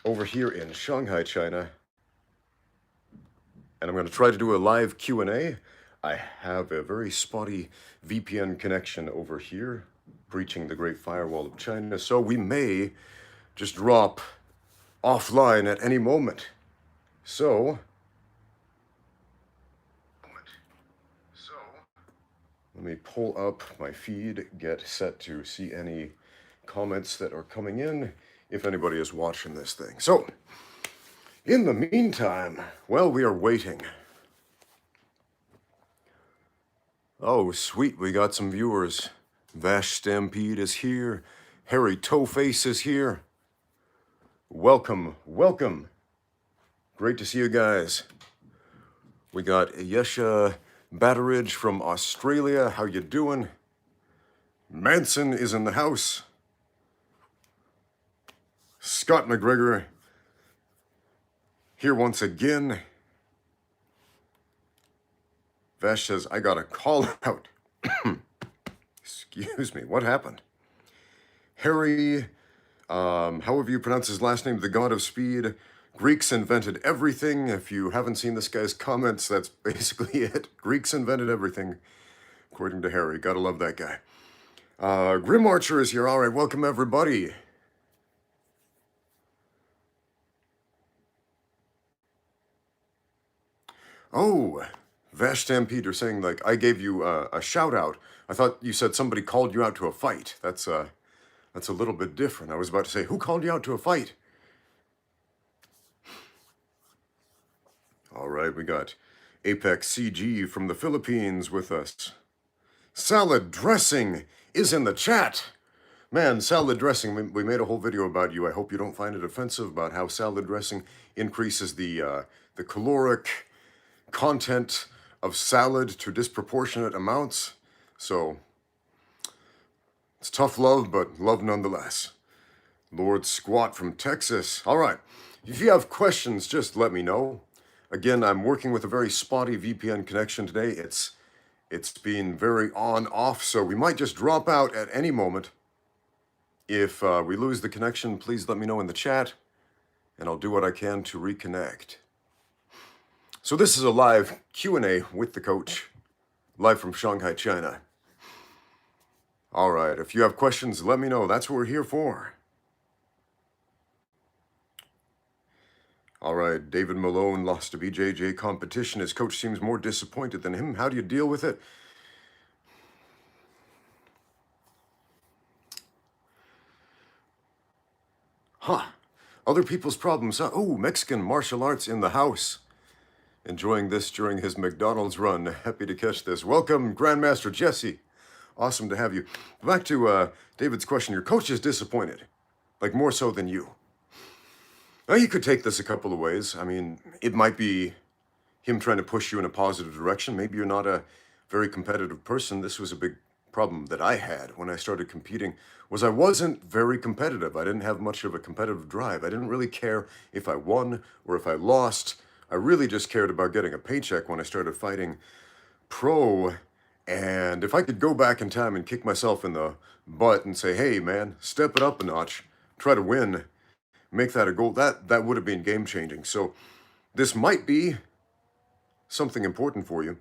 over here in Shanghai, China, and I'm going to try to do a live Q&A. I have a very spotty VPN connection over here, breaching the Great Firewall of China, so we may just drop offline at any moment. So let me pull up my feed, get set to see any comments that are coming in, if anybody is watching this thing. So, in the meantime, while we are waiting. Oh, sweet, we got some viewers. Vash Stampede is here. Harry Toeface is here. Welcome, welcome. Great to see you guys. We got Yesha Batteridge from Australia. How you doing? Manson is in the house. Scott McGregor here once again. Vash says, I got a call out. Excuse me, what happened? Harry, however you pronounce his last name, the God of Speed. Greeks invented everything. If you haven't seen this guy's comments, that's basically it. Greeks invented everything, according to Harry. Gotta love that guy. Grim Archer is here. All right, welcome everybody. Oh, Vash Stampede are saying, like, I gave you a shout out. I thought you said somebody called you out to a fight. That's a little bit different. I was about to say, who called you out to a fight? All right, we got Apex CG from the Philippines with us. Salad Dressing is in the chat. Man, salad dressing, we made a whole video about you. I hope you don't find it offensive about how salad dressing increases the caloric content of salad to disproportionate amounts. So, it's tough love, but love nonetheless. Lord Squat from Texas. All right, if you have questions, just let me know. Again, I'm working with a very spotty VPN connection today. It's been very on-off, so we might just drop out at any moment. If we lose the connection, please let me know in the chat, and I'll do what I can to reconnect. So this is a live Q&A with the coach, live from Shanghai, China. All right, if you have questions, let me know. That's what we're here for. All right, David Malone lost a BJJ competition. His coach seems more disappointed than him. How do you deal with it? Huh. Other people's problems. Oh, Mexican martial arts in the house. Enjoying this during his McDonald's run. Happy to catch this. Welcome, Grandmaster Jesse. Awesome to have you. Back to David's question. Your coach is disappointed. Like, more so than you. Now, you could take this a couple of ways. I mean, it might be him trying to push you in a positive direction. Maybe you're not a very competitive person. This was a big problem that I had when I started competing, was I wasn't very competitive. I didn't have much of a competitive drive. I didn't really care if I won or if I lost. I really just cared about getting a paycheck when I started fighting pro. And if I could go back in time and kick myself in the butt and say, hey, man, step it up a notch, try to win, make that a goal, that would have been game-changing. So this might be something important for you.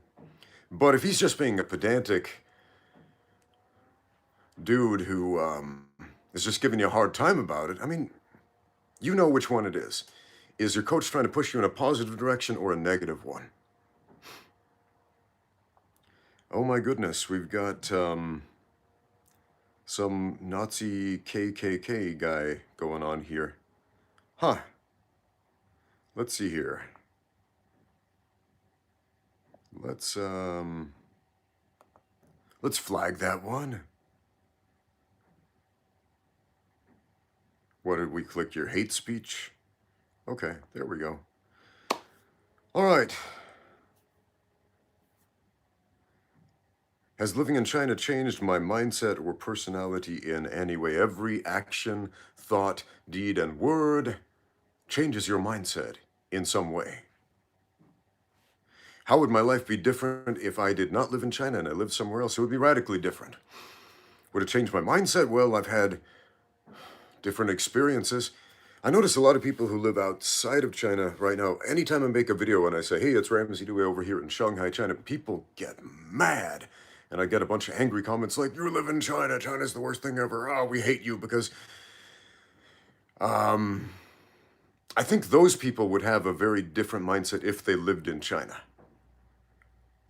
But if he's just being a pedantic dude who is just giving you a hard time about it, I mean, you know which one it is. Is your coach trying to push you in a positive direction or a negative one? Oh my goodness, we've got some Nazi KKK guy going on here. Huh. Let's see here. Let's flag that one. What did we click? Your hate speech? Okay, there we go. All right. Has living in China changed my mindset or personality in any way? Every action, thought, deed, and word changes your mindset in some way. How would my life be different if I did not live in China and I lived somewhere else? It would be radically different. Would it change my mindset? Well, I've had different experiences. I notice a lot of people who live outside of China right now, anytime I make a video and I say, hey, it's Ramsey Dewey over here in Shanghai, China, people get mad. And I get a bunch of angry comments like, you live in China, China's the worst thing ever, oh, we hate you, because I think those people would have a very different mindset if they lived in China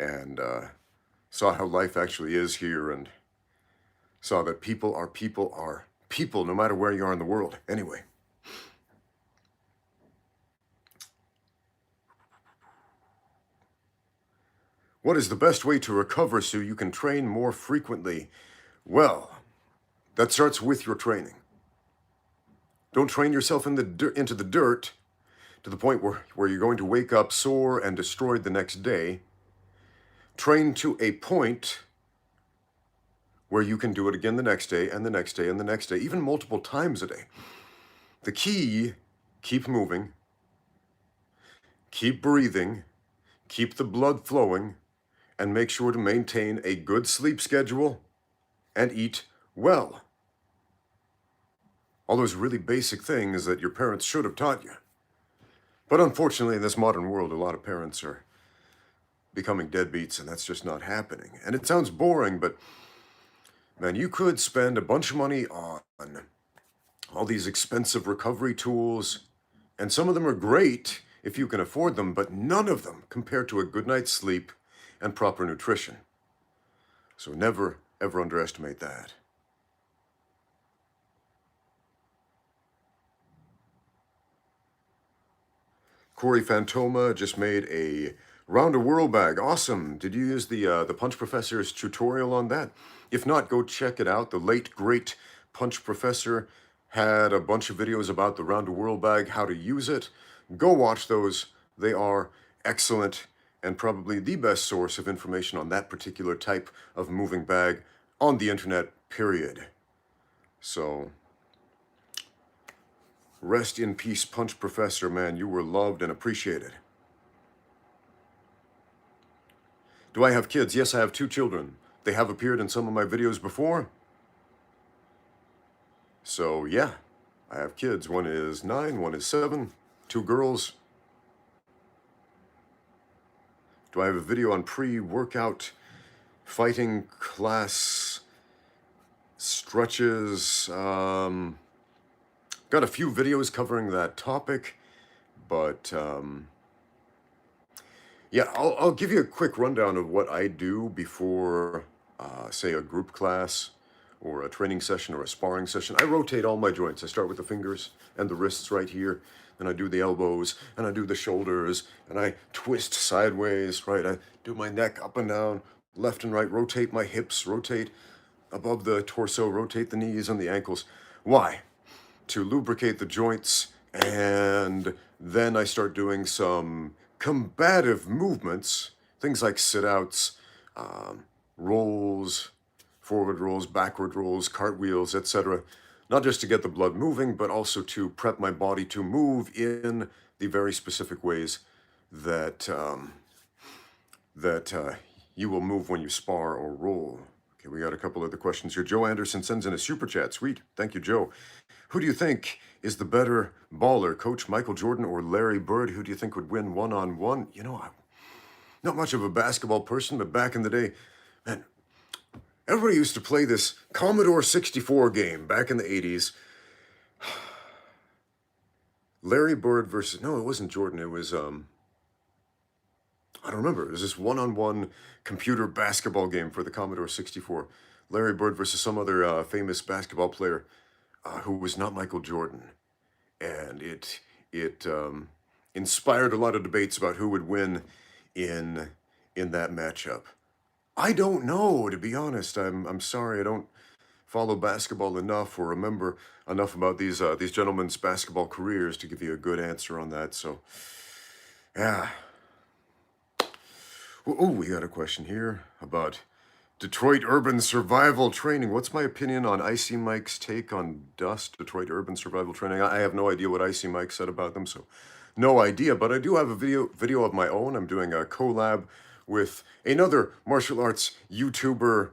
and saw how life actually is here and saw that people are people no matter where you are in the world. Anyway. What is the best way to recover so you can train more frequently? Well, that starts with your training. Don't train yourself into the dirt to the point where you're going to wake up sore and destroyed the next day. Train to a point where you can do it again the next day and the next day and the next day, even multiple times a day. The key, keep moving, keep breathing, keep the blood flowing, and make sure to maintain a good sleep schedule and eat well. All those really basic things that your parents should have taught you. But unfortunately, in this modern world, a lot of parents are becoming deadbeats, and that's just not happening. And it sounds boring, but man, you could spend a bunch of money on all these expensive recovery tools, and some of them are great if you can afford them, but none of them compared to a good night's sleep and proper nutrition. So never, ever underestimate that. Corey Fantoma just made a round a whirl bag. Awesome. Did you use the Punch Professor's tutorial on that? If not, go check it out. The late, great Punch Professor had a bunch of videos about the round a whirl bag, how to use it. Go watch those. They are excellent and probably the best source of information on that particular type of moving bag on the internet, period. So, rest in peace, Punch Professor, man. You were loved and appreciated. Do I have kids? Yes, I have 2 children. They have appeared in some of my videos before. So, yeah, I have kids. One is 9, one is 7, 2 girls. Do I have a video on pre-workout fighting class stretches? Got a few videos covering that topic, but yeah, I'll give you a quick rundown of what I do before, say, a group class or a training session or a sparring session. I rotate all my joints. I start with the fingers and the wrists right here. Then I do the elbows, and I do the shoulders, and I twist sideways, right? I do my neck up and down, left and right, rotate my hips, rotate above the torso, rotate the knees and the ankles. Why? To lubricate the joints, and then I start doing some combative movements, things like sit-outs, rolls, forward rolls, backward rolls, cartwheels, etc. Not just to get the blood moving, but also to prep my body to move in the very specific ways that you will move when you spar or roll. Okay, we got a couple other questions here. Joe Anderson sends in a super chat. Sweet. Thank you, Joe. Who do you think is the better baller, Coach Michael Jordan or Larry Bird? Who do you think would win one-on-one? You know, I'm not much of a basketball person, but back in the day, man, everybody used to play this Commodore 64 game back in the 80s. Larry Bird versus, no, it wasn't Jordan. It was, I don't remember. It was this one-on-one computer basketball game for the Commodore 64. Larry Bird versus some other famous basketball player who was not Michael Jordan. And it inspired a lot of debates about who would win in that matchup. I don't know, to be honest. I'm sorry, I don't follow basketball enough or remember enough about these gentlemen's basketball careers to give you a good answer on that. So, yeah. Oh, we got a question here about Detroit urban survival training. What's my opinion on Icy Mike's take on Dust, Detroit urban survival training? I have no idea what Icy Mike said about them, so no idea. But I do have a video of my own. I'm doing a collab with another martial arts YouTuber.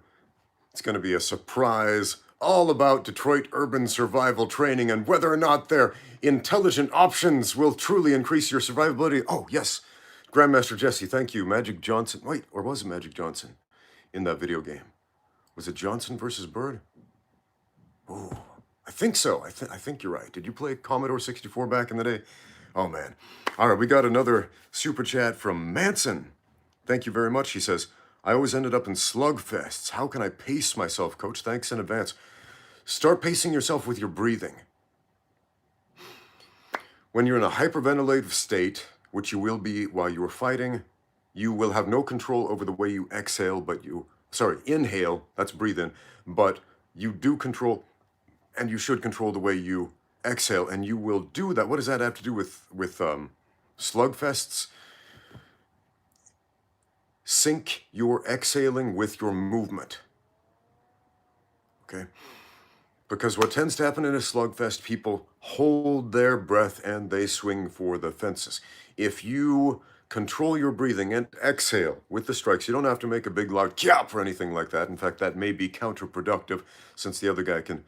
It's going to be a surprise all about Detroit urban survival training and whether or not their intelligent options will truly increase your survivability. Oh, yes, Grandmaster Jesse, thank you. Magic Johnson. Wait, or was it Magic Johnson in that video game? Was it Johnson versus Bird? Oh, I think so. I think you're right. Did you play Commodore 64 back in the day? Oh, man. All right, we got another super chat from Manson. Thank you very much. He says, I always ended up in slugfests. How can I pace myself, Coach? Thanks in advance. Start pacing yourself with your breathing. When you're in a hyperventilative state, which you will be while you are fighting, you will have no control over the way you exhale, inhale, that's breathe in, but you do control, and you should control the way you exhale, and you will do that. What does that have to do with slugfests? Sync your exhaling with your movement. Okay? Because what tends to happen in a slugfest, people hold their breath and they swing for the fences. If you control your breathing and exhale with the strikes, you don't have to make a big loud kyap or anything like that. In fact, that may be counterproductive since the other guy can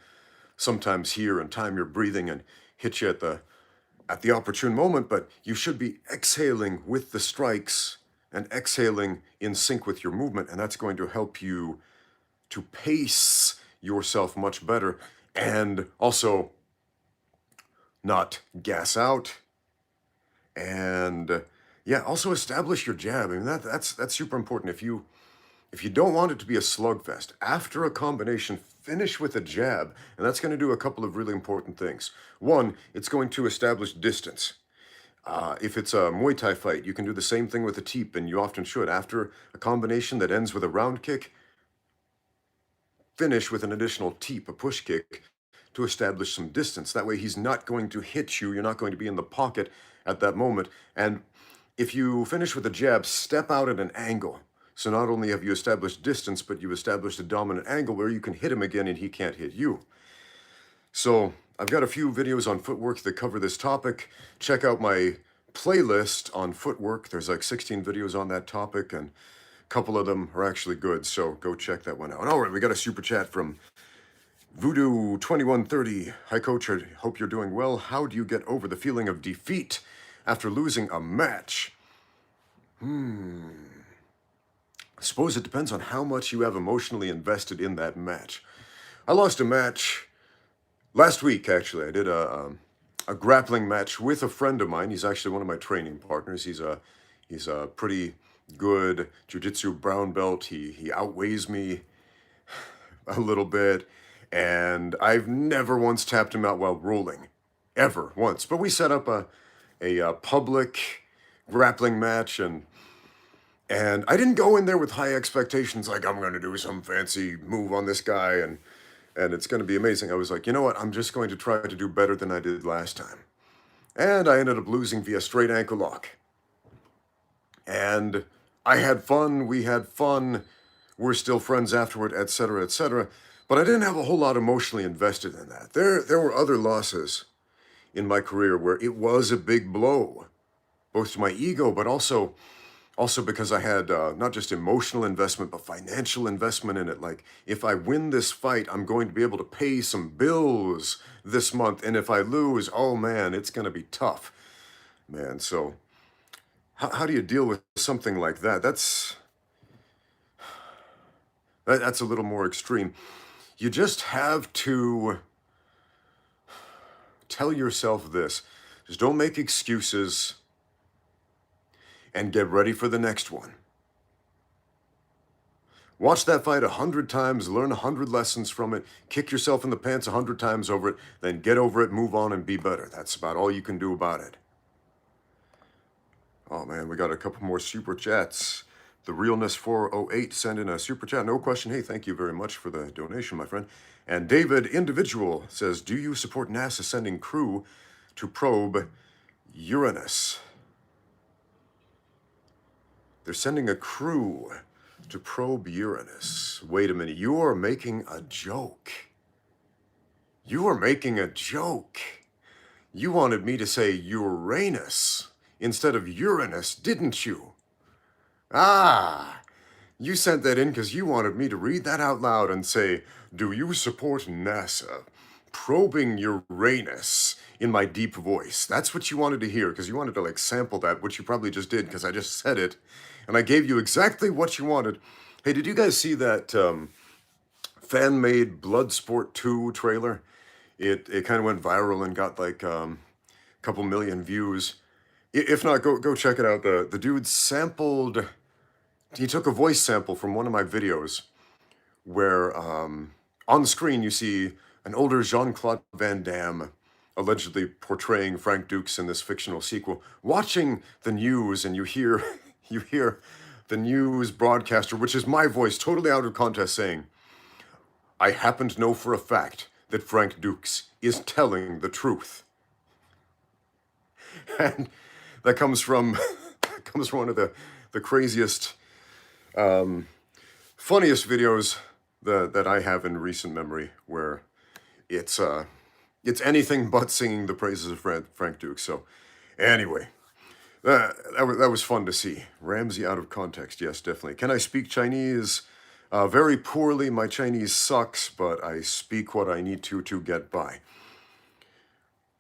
sometimes hear and time your breathing and hit you at the opportune moment, but you should be exhaling with the strikes and exhaling in sync with your movement, and that's going to help you to pace yourself much better and also not gas out. And yeah, also establish your jab. I mean, that's super important. If you don't want it to be a slugfest, after a combination, finish with a jab, and that's going to do a couple of really important things. One, it's going to establish distance. If it's a Muay Thai fight, you can do the same thing with a teep, and you often should. After a combination that ends with a round kick, finish with an additional teep, a push kick, to establish some distance. That way he's not going to hit you. You're not going to be in the pocket at that moment. And if you finish with a jab, step out at an angle. So not only have you established distance, but you've established a dominant angle where you can hit him again and he can't hit you. So I've got a few videos on footwork that cover this topic. Check out my playlist on footwork. There's like 16 videos on that topic, and a couple of them are actually good, so go check that one out. All right, we got a super chat from Voodoo2130. Hi, Coach. I hope you're doing well. How do you get over the feeling of defeat after losing a match? I suppose it depends on how much you have emotionally invested in that match. I lost a match last week, actually. I did a grappling match with a friend of mine. He's actually one of my training partners. He's a pretty good jiu-jitsu brown belt. He outweighs me a little bit, and I've never once tapped him out while rolling, ever once. But we set up a public grappling match, and I didn't go in there with high expectations, like I'm going to do some fancy move on this guy and it's going to be amazing. I was like, you know what? I'm just going to try to do better than I did last time. And I ended up losing via straight ankle lock. And I had fun. We had fun. We're still friends afterward, etc., etc. But I didn't have a whole lot emotionally invested in that. There were other losses in my career where it was a big blow, both to my ego, but also because I had not just emotional investment, but financial investment in it. Like, if I win this fight, I'm going to be able to pay some bills this month. And if I lose, oh man, it's going to be tough. Man, so how do you deal with something like that? That's a little more extreme. You just have to tell yourself this. Just don't make excuses and get ready for the next one. Watch that fight 100 times, learn 100 lessons from it, kick yourself in the pants 100 times over it, then get over it, move on, and be better. That's about all you can do about it. Oh man, we got a couple more super chats. The Realness 408 sent in a super chat. No question. Hey, thank you very much for the donation, my friend. And David Individual says, do you support NASA sending crew to probe Uranus? They're sending a crew to probe Uranus. Wait a minute, you are making a joke. You are making a joke. You wanted me to say Uranus instead of Uranus, didn't you? Ah, You sent that in because you wanted me to read that out loud and say, "Do you support NASA probing Uranus?" in my deep voice. That's what you wanted to hear because you wanted to like sample that, which you probably just did because I just said it, and I gave you exactly what you wanted. Hey, did you guys see that fan-made Bloodsport 2 trailer? It kind of went viral and got like a couple million views. If not, go check it out. The dude sampled. He took a voice sample from one of my videos where on the screen you see an older Jean-Claude Van Damme allegedly portraying Frank Dukes in this fictional sequel, watching the news, and you hear you hear the news broadcaster, which is my voice, totally out of context, saying, "I happen to know for a fact that Frank Dukes is telling the truth." And that comes from comes from one of the craziest, funniest videos that I have in recent memory, where it's anything but singing the praises of Frank Dukes. So anyway, that was fun to see. Ramsey out of context, yes, definitely. Can I speak Chinese? Very poorly. My Chinese sucks, but I speak what I need to get by.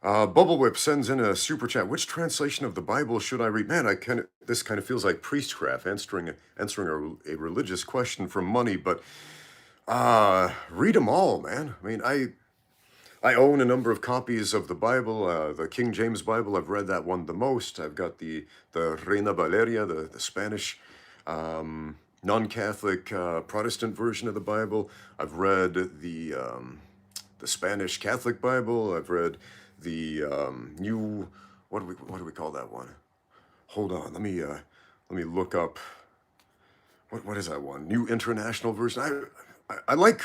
Bubble Whip sends in a super chat. Which translation of the Bible should I read? Man, this kind of feels like priestcraft, answering a religious question for money. But read them all, man. I mean, I own a number of copies of the Bible. The King James Bible, I've read that one the most. I've got the Reina Valeria, the Spanish non-Catholic Protestant version of the Bible. I've read the Spanish Catholic Bible. I've read the new, what do we call that one? Hold on, let me look up. What is that one? New International Version. I like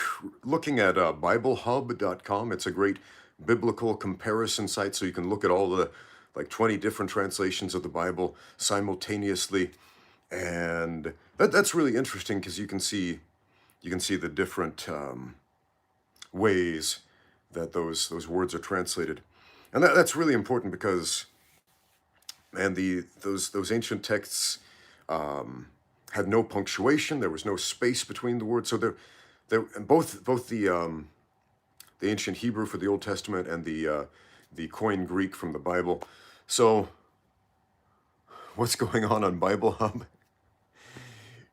looking at BibleHub.com. It's a great biblical comparison site, so you can look at all the like 20 different translations of the Bible simultaneously, and that's really interesting because you can see the different ways that those words are translated, and that's really important because, man, those ancient texts had no punctuation. There was no space between the words, so they're both the ancient Hebrew for the Old Testament and the Koine Greek from the Bible. So what's going on Bible Hub?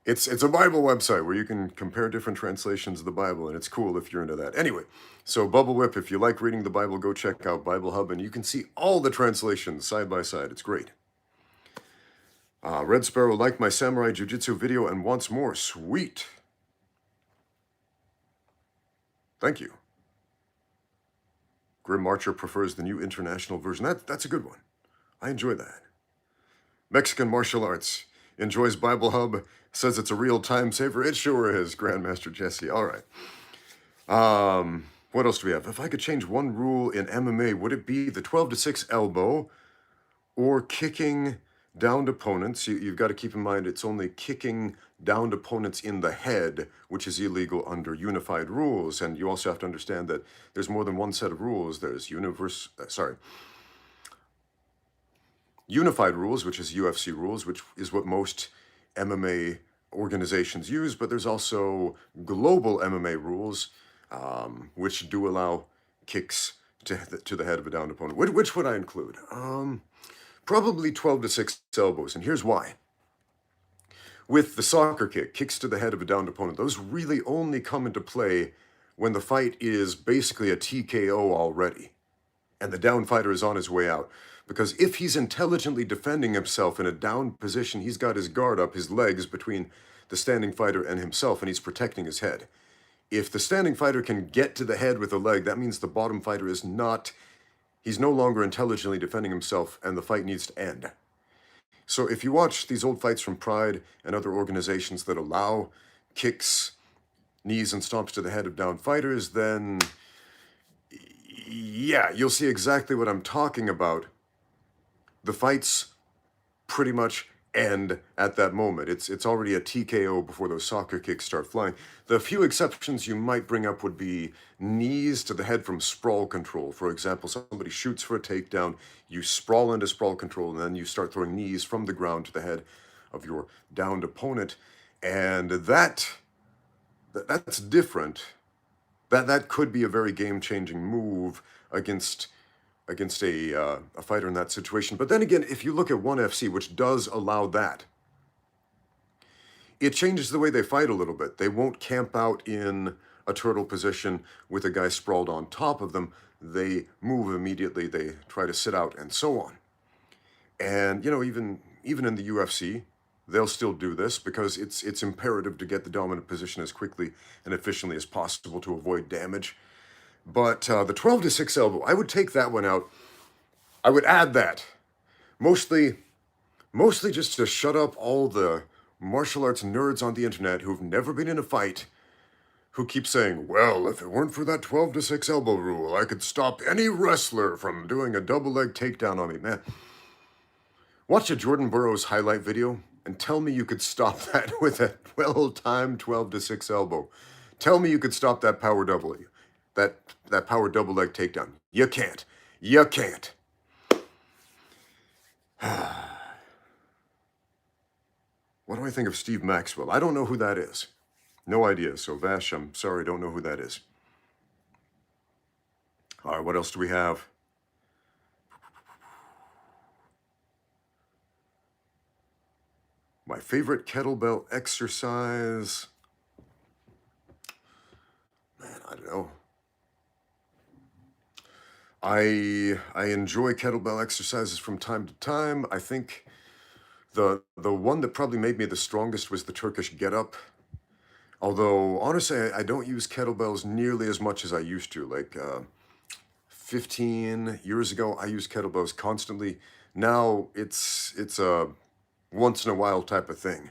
It's a Bible website where you can compare different translations of the Bible, and it's cool if you're into that. Anyway, so Bubble Whip, if you like reading the Bible, go check out Bible Hub, and you can see all the translations side by side. It's great. Red Sparrow liked my Samurai Jiu-Jitsu video and wants more. Sweet. Thank you. Grim Marcher prefers the New International Version. That's a good one. I enjoy that. Mexican Martial Arts enjoys Bible Hub, says it's a real time saver. It sure is, Grandmaster Jesse. All right. What else do we have? If I could change one rule in MMA, would it be the 12-6 elbow or kicking downed opponents? You've got to keep in mind it's only kicking downed opponents in the head, which is illegal under unified rules. And you also have to understand that there's more than one set of rules. There's unified rules, which is UFC rules, which is what most MMA organizations use, but there's also global MMA rules, which do allow kicks to the head of a downed opponent. Which would I include? Probably 12-6 elbows, and here's why. With the soccer kick, kicks to the head of a downed opponent, those really only come into play when the fight is basically a TKO already, and the downed fighter is on his way out. Because if he's intelligently defending himself in a down position, he's got his guard up, his legs between the standing fighter and himself, and he's protecting his head. If the standing fighter can get to the head with a leg, that means the bottom fighter is not, he's no longer intelligently defending himself, and the fight needs to end. So if you watch these old fights from Pride and other organizations that allow kicks, knees, and stomps to the head of downed fighters, then yeah, you'll see exactly what I'm talking about. The fights pretty much end at that moment. It's already a TKO before those soccer kicks start flying. The few exceptions you might bring up would be knees to the head from sprawl control. For example, somebody shoots for a takedown, you sprawl into sprawl control, and then you start throwing knees from the ground to the head of your downed opponent. And that's different. That could be a very game-changing move against a fighter in that situation. But then again, if you look at ONE FC, which does allow that, it changes the way they fight a little bit. They won't camp out in a turtle position with a guy sprawled on top of them. They move immediately. They try to sit out and so on. And you know, even in the UFC, they'll still do this because it's imperative to get the dominant position as quickly and efficiently as possible to avoid damage. But the 12-6 elbow, I would take that one out. I would add that. Mostly just to shut up all the martial arts nerds on the internet who've never been in a fight, who keep saying, well, if it weren't for that 12-6 elbow rule, I could stop any wrestler from doing a double leg takedown on me. Man, watch a Jordan Burroughs highlight video and tell me you could stop that with a well-timed 12-6 elbow. Tell me you could stop that power double, that power double leg takedown. You can't. You can't. What do I think of Steve Maxwell? I don't know who that is. No idea. So Vash, I'm sorry, don't know who that is. All right, what else do we have? My favorite kettlebell exercise. Man, I don't know. I enjoy kettlebell exercises from time to time. I think the one that probably made me the strongest was the Turkish get-up. Although, honestly, I don't use kettlebells nearly as much as I used to. Like 15 years ago, I used kettlebells constantly. Now, it's a once-in-a-while type of thing.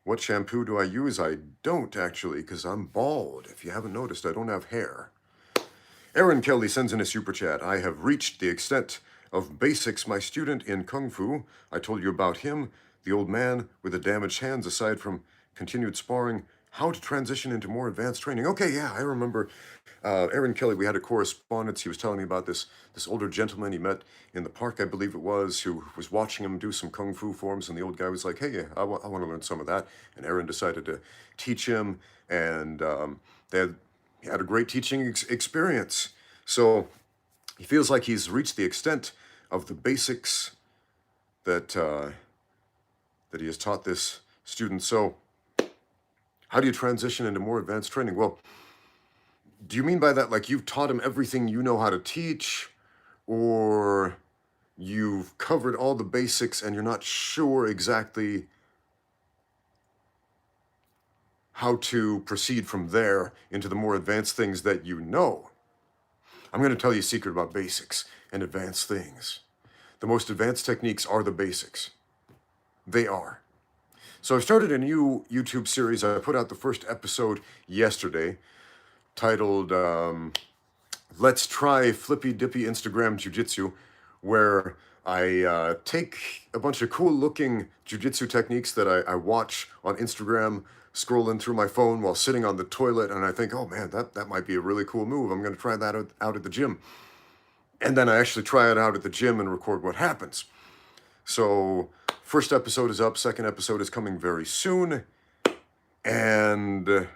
What shampoo do I use? I don't, actually, because I'm bald. If you haven't noticed, I don't have hair. Aaron Kelly sends in a super chat. I have reached the extent of basics. My student in Kung Fu, I told you about him, the old man with the damaged hands, aside from continued sparring, how to transition into more advanced training. Okay, yeah, I remember Aaron Kelly. We had a correspondence. He was telling me about this older gentleman he met in the park, I believe it was, who was watching him do some Kung Fu forms, and the old guy was like, hey, yeah, I want to learn some of that. And Aaron decided to teach him, and he had a great teaching experience. So he feels like he's reached the extent of the basics that he has taught this student. So how do you transition into more advanced training? Well, do you mean by that like you've taught him everything you know how to teach, or you've covered all the basics and you're not sure exactly how to proceed from there into the more advanced things that you know? I'm going to tell you a secret about basics and advanced things. The most advanced techniques are the basics. They are. So I've started a new YouTube series. I put out the first episode yesterday, titled Let's Try Flippy Dippy Instagram Jiu-Jitsu, where I take a bunch of cool-looking jiu-jitsu techniques that I watch on Instagram, scrolling through my phone while sitting on the toilet, and I think, oh man, that might be a really cool move. I'm going to try that out at the gym. And then I actually try it out at the gym and record what happens. So first episode is up, second episode is coming very soon. And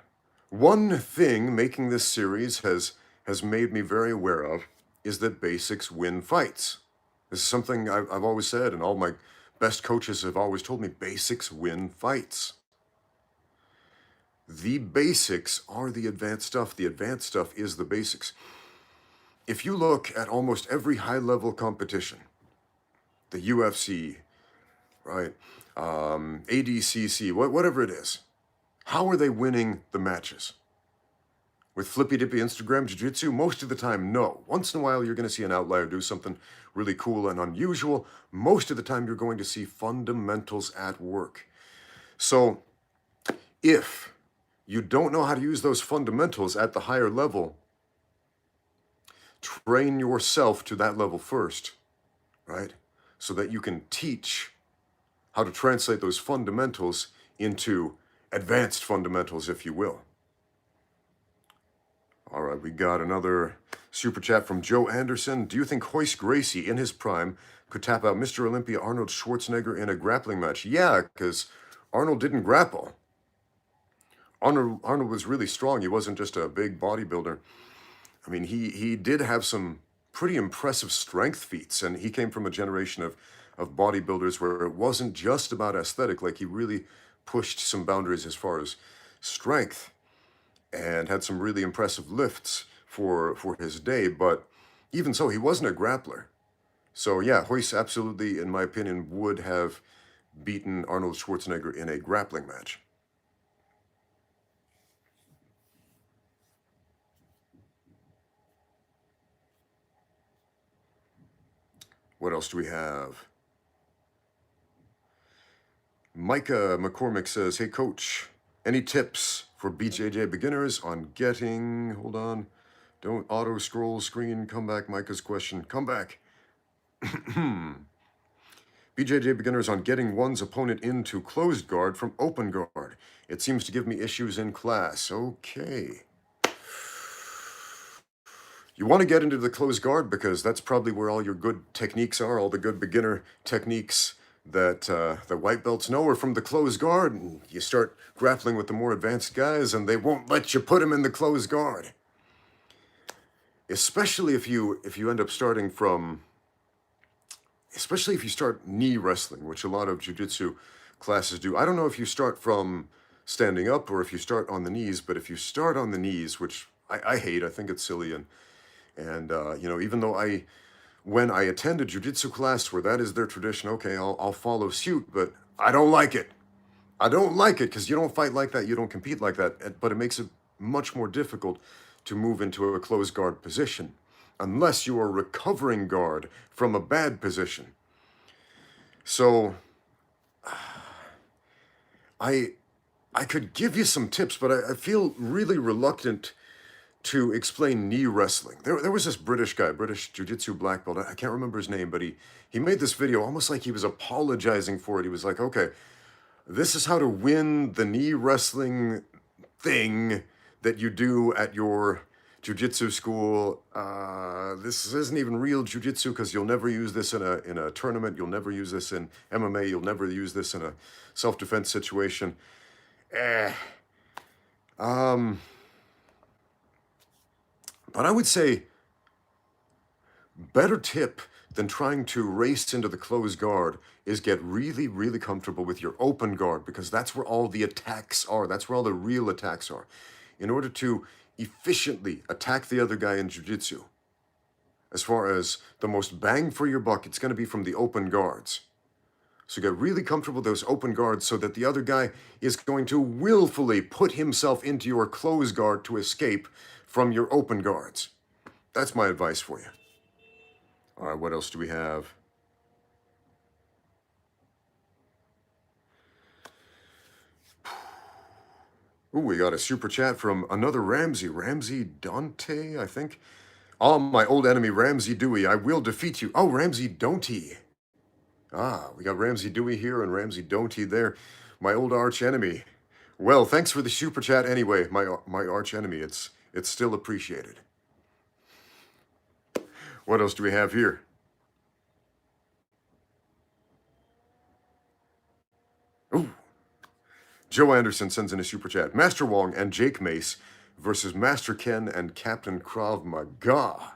one thing making this series has made me very aware of is that basics win fights. This is something I've always said, and all my best coaches have always told me, basics win fights. The basics are the advanced stuff. The advanced stuff is the basics. If you look at almost every high-level competition, the UFC, right, ADCC, whatever it is, how are they winning the matches? With flippy-dippy Instagram jiu-jitsu? Most of the time, no. Once in a while, you're going to see an outlier do something really cool and unusual. Most of the time, you're going to see fundamentals at work. So, if you don't know how to use those fundamentals at the higher level, train yourself to that level first, right? So that you can teach how to translate those fundamentals into advanced fundamentals, if you will. All right, we got another super chat from Joe Anderson. Do you think Hoist Gracie, in his prime, could tap out Mr. Olympia Arnold Schwarzenegger in a grappling match? Yeah, because Arnold didn't grapple. Arnold was really strong. He wasn't just a big bodybuilder. I mean, he did have some pretty impressive strength feats, and he came from a generation of bodybuilders where it wasn't just about aesthetic. Like, he really pushed some boundaries as far as strength and had some really impressive lifts for his day. But even so, he wasn't a grappler. So yeah, Hoist absolutely, in my opinion, would have beaten Arnold Schwarzenegger in a grappling match. What else do we have? Micah McCormick says, hey coach, any tips for BJJ beginners on getting, hold on, don't auto scroll screen, come back, Micah's question, come back. BJJ beginners on getting one's opponent into closed guard from open guard. It seems to give me issues in class. Okay. You want to get into the closed guard because that's probably where all your good techniques are, all the good beginner techniques that the white belts know are from the closed guard. And you start grappling with the more advanced guys and they won't let you put them in the closed guard. Especially if you end up starting from, especially if you start knee wrestling, which a lot of jiu-jitsu classes do. I don't know if you start from standing up or if you start on the knees, but if you start on the knees, which I hate, I think it's silly, and you know, even though when I attend a jiu-jitsu class where that is their tradition, okay, I'll follow suit, but I don't like it. I don't like it because you don't fight like that, you don't compete like that, but it makes it much more difficult to move into a closed guard position unless you are recovering guard from a bad position. So I could give you some tips, but I feel really reluctant to explain knee wrestling. There was this British guy, British jiu-jitsu black belt. I can't remember his name, but he made this video almost like he was apologizing for it. He was like, okay, this is how to win the knee wrestling thing that you do at your jiu-jitsu school. This isn't even real jiu-jitsu because you'll never use this in a tournament. You'll never use this in MMA. You'll never use this in a self-defense situation. But I would say better tip than trying to race into the closed guard is get really, really comfortable with your open guard because that's where all the attacks are. That's where all the real attacks are. In order to efficiently attack the other guy in jiu-jitsu, as far as the most bang for your buck, it's going to be from the open guards. So get really comfortable with those open guards so that the other guy is going to willfully put himself into your closed guard to escape from your open guards. That's my advice for you. All right, what else do we have? Ooh, we got a super chat from another Ramsey Dante, I think. Oh, my old enemy, Ramsey Dewey, I will defeat you. Oh, Ramsey Don'ty. Ah, we got Ramsey Dewey here and Ramsey Don'ty there. My old arch enemy. Well, thanks for the super chat anyway, my arch enemy. It's still appreciated. What else do we have here? Ooh. Joe Anderson sends in a super chat. Master Wong and Jake Mace versus Master Ken and Captain Krav Maga.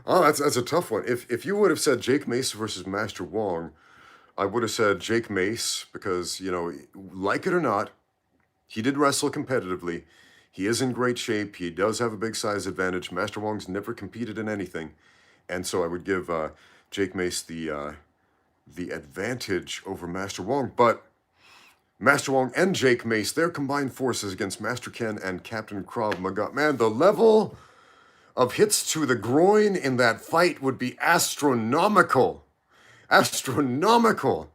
Oh, that's a tough one. If you would have said Jake Mace versus Master Wong, I would have said Jake Mace because, you know, like it or not, he did wrestle competitively. He is in great shape. He does have a big size advantage. Master Wong's never competed in anything. And so I would give Jake Mace the advantage over Master Wong. But Master Wong and Jake Mace, their combined forces against Master Ken and Captain Krav Maga. Man, the level of hits to the groin in that fight would be astronomical. Astronomical.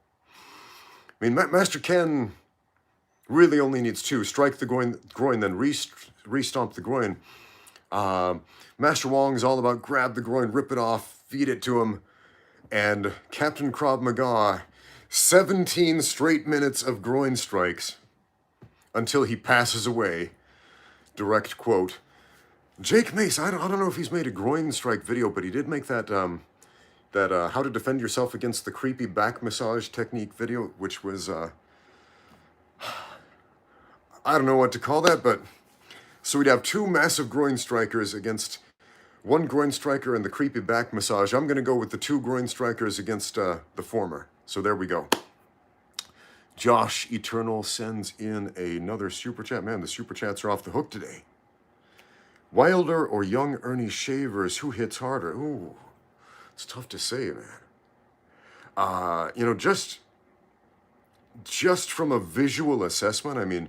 I mean, Master Ken really only needs two. Strike the groin, then re-stomp the groin. Master Wong's all about grab the groin, rip it off, feed it to him. And Captain Krav Maga, 17 straight minutes of groin strikes until he passes away. Direct quote. Jake Mace, I don't know if he's made a groin strike video, but he did make that how to defend yourself against the creepy back massage technique video, which was I don't know what to call that, but so we'd have two massive groin strikers against one groin striker and the creepy back massage. I'm going to go with the two groin strikers against the former. So there we go. Josh Eternal sends in another super chat. Man, the super chats are off the hook today. Wilder or young Ernie Shavers, who hits harder? Ooh, it's tough to say, man. You know, just from a visual assessment, I mean,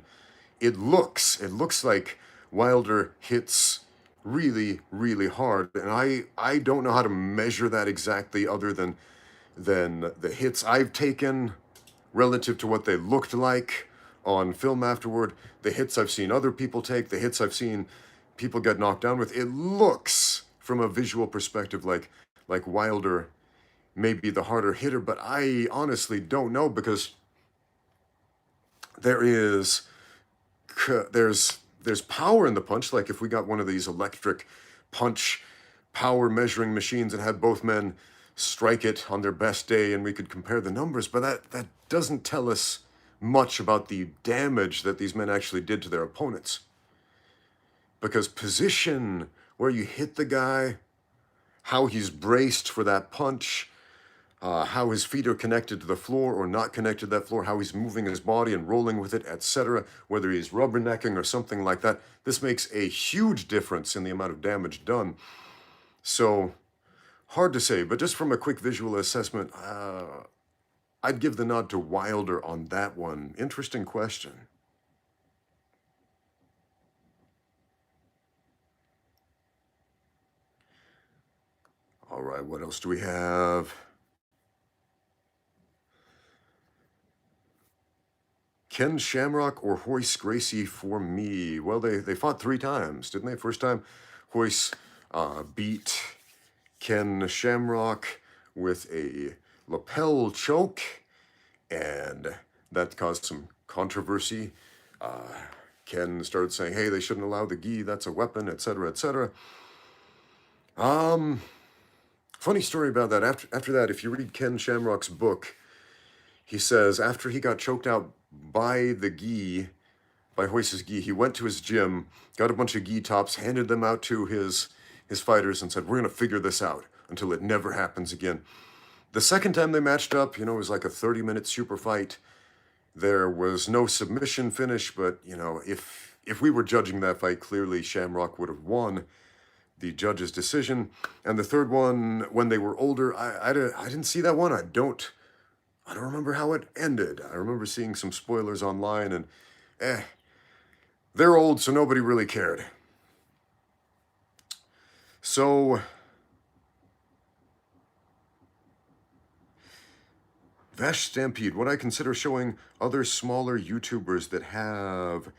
it looks like Wilder hits really, really hard, and I don't know how to measure that exactly, other than the hits I've taken relative to what they looked like on film afterward, the hits I've seen other people take, the hits I've seen people get knocked down with. It looks, from a visual perspective, like Wilder may be the harder hitter, but I honestly don't know, because there's power in the punch. Like if we got one of these electric punch power measuring machines and had both men strike it on their best day, and we could compare the numbers, but that doesn't tell us much about the damage that these men actually did to their opponents. Because position, where you hit the guy, how he's braced for that punch, how his feet are connected to the floor or not connected to that floor, how he's moving his body and rolling with it, etc., whether he's rubbernecking or something like that, this makes a huge difference in the amount of damage done. So, hard to say, but just from a quick visual assessment, I'd give the nod to Wilder on that one. Interesting question. All right, what else do we have? Ken Shamrock or Royce Gracie for me? Well, they fought 3 times, didn't they? First time, Royce beat Ken Shamrock with a lapel choke, and that caused some controversy. Ken started saying, hey, they shouldn't allow the gi, that's a weapon, etc., etc. Funny story about that. After that, if you read Ken Shamrock's book, he says after he got choked out by the gi, by Royce's gi, he went to his gym, got a bunch of gi tops, handed them out to his fighters, and said, we're going to figure this out until it never happens again. The second time they matched up, you know, it was like a 30-minute super fight. There was no submission finish, but, you know, if we were judging that fight, clearly Shamrock would have won the judge's decision. And the third one, when they were older, I didn't see that one. I don't remember how it ended. I remember seeing some spoilers online, and they're old, so nobody really cared. So, Vash Stampede, would I consider showing other smaller YouTubers that have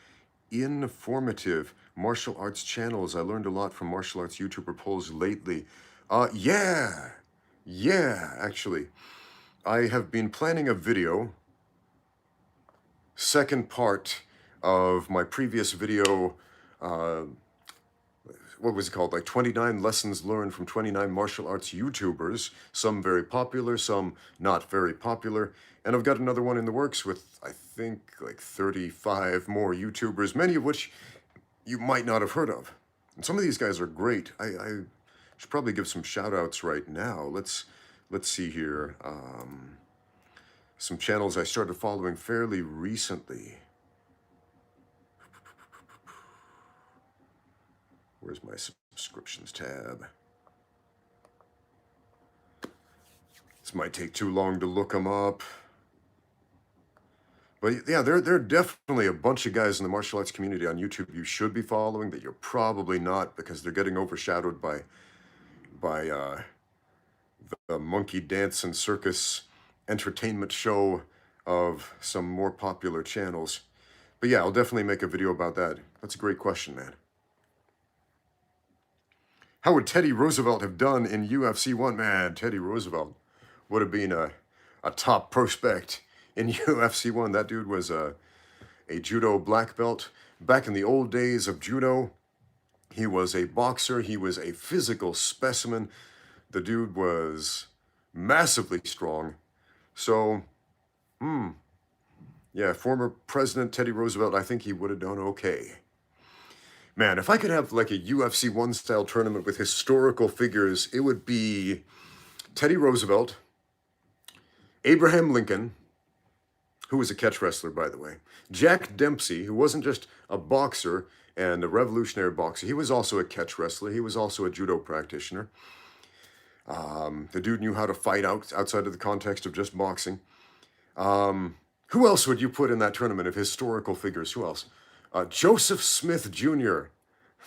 informative martial arts channels? I learned a lot from martial arts YouTuber polls lately. Yeah, actually. I have been planning a video, second part of my previous video, what was it called? Like 29 lessons learned from 29 martial arts YouTubers, some very popular, some not very popular. And I've got another one in the works with, I think, like 35 more YouTubers, many of which you might not have heard of. And some of these guys are great. I should probably give some shout outs right now. Let's see here. Some channels I started following fairly recently. Where's my subscriptions tab? This might take too long to look them up. But yeah, there are definitely a bunch of guys in the martial arts community on YouTube you should be following that you're probably not, because they're getting overshadowed by the monkey dance and circus entertainment show of some more popular channels. But yeah, I'll definitely make a video about that. That's a great question, man. How would Teddy Roosevelt have done in UFC 1? Man, Teddy Roosevelt would have been a a top prospect in UFC 1. That dude was a judo black belt. Back in the old days of judo, he was a boxer. He was a physical specimen. The dude was massively strong. So, yeah, former President Teddy Roosevelt, I think he would have done okay. Man, if I could have like a UFC 1 style tournament with historical figures, it would be Teddy Roosevelt, Abraham Lincoln, who was a catch wrestler, by the way, Jack Dempsey, who wasn't just a boxer and a revolutionary boxer, he was also a catch wrestler. He was also a judo practitioner. The dude knew how to fight outside of the context of just boxing. Who else would you put in that tournament of historical figures? Who else? Joseph Smith Jr.,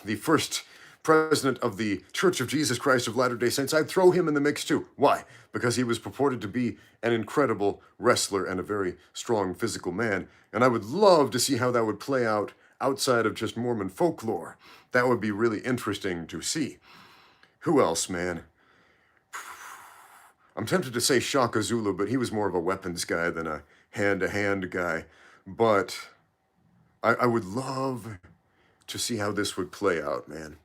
the first president of the Church of Jesus Christ of Latter-day Saints. I'd throw him in the mix too. Why? Because he was purported to be an incredible wrestler and a very strong physical man. And I would love to see how that would play out outside of just Mormon folklore. That would be really interesting to see. Who else, man? I'm tempted to say Shaka Zulu, but he was more of a weapons guy than a hand-to-hand guy. But I would love to see how this would play out, man.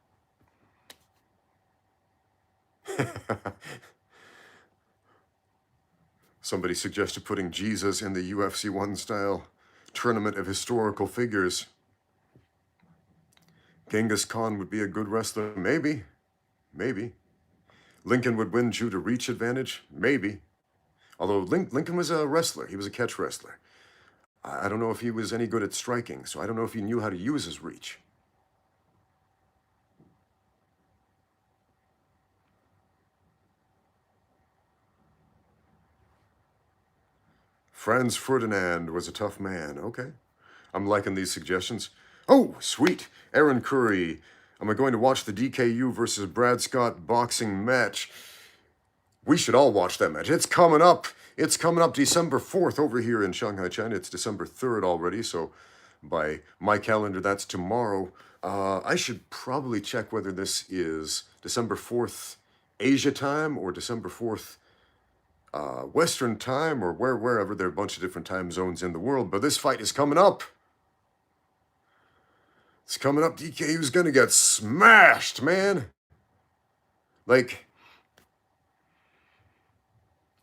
Somebody suggested putting Jesus in the UFC 1 style tournament of historical figures. Genghis Khan would be a good wrestler. Maybe. Maybe. Lincoln would win due to reach advantage. Maybe. Although Lincoln was a wrestler. He was a catch wrestler. I don't know if he was any good at striking, so I don't know if he knew how to use his reach. Franz Ferdinand was a tough man. Okay. I'm liking these suggestions. Oh, sweet. Aaron Curry. Am I going to watch the DKU versus Brad Scott boxing match? We should all watch that match. It's coming up. It's coming up December 4th over here in Shanghai, China. It's December 3rd already, so by my calendar, that's tomorrow. I should probably check whether this is December 4th Asia time or December 4th Western time or wherever. There are a bunch of different time zones in the world, but this fight is coming up. It's coming up. DKU's gonna get smashed, man. Like,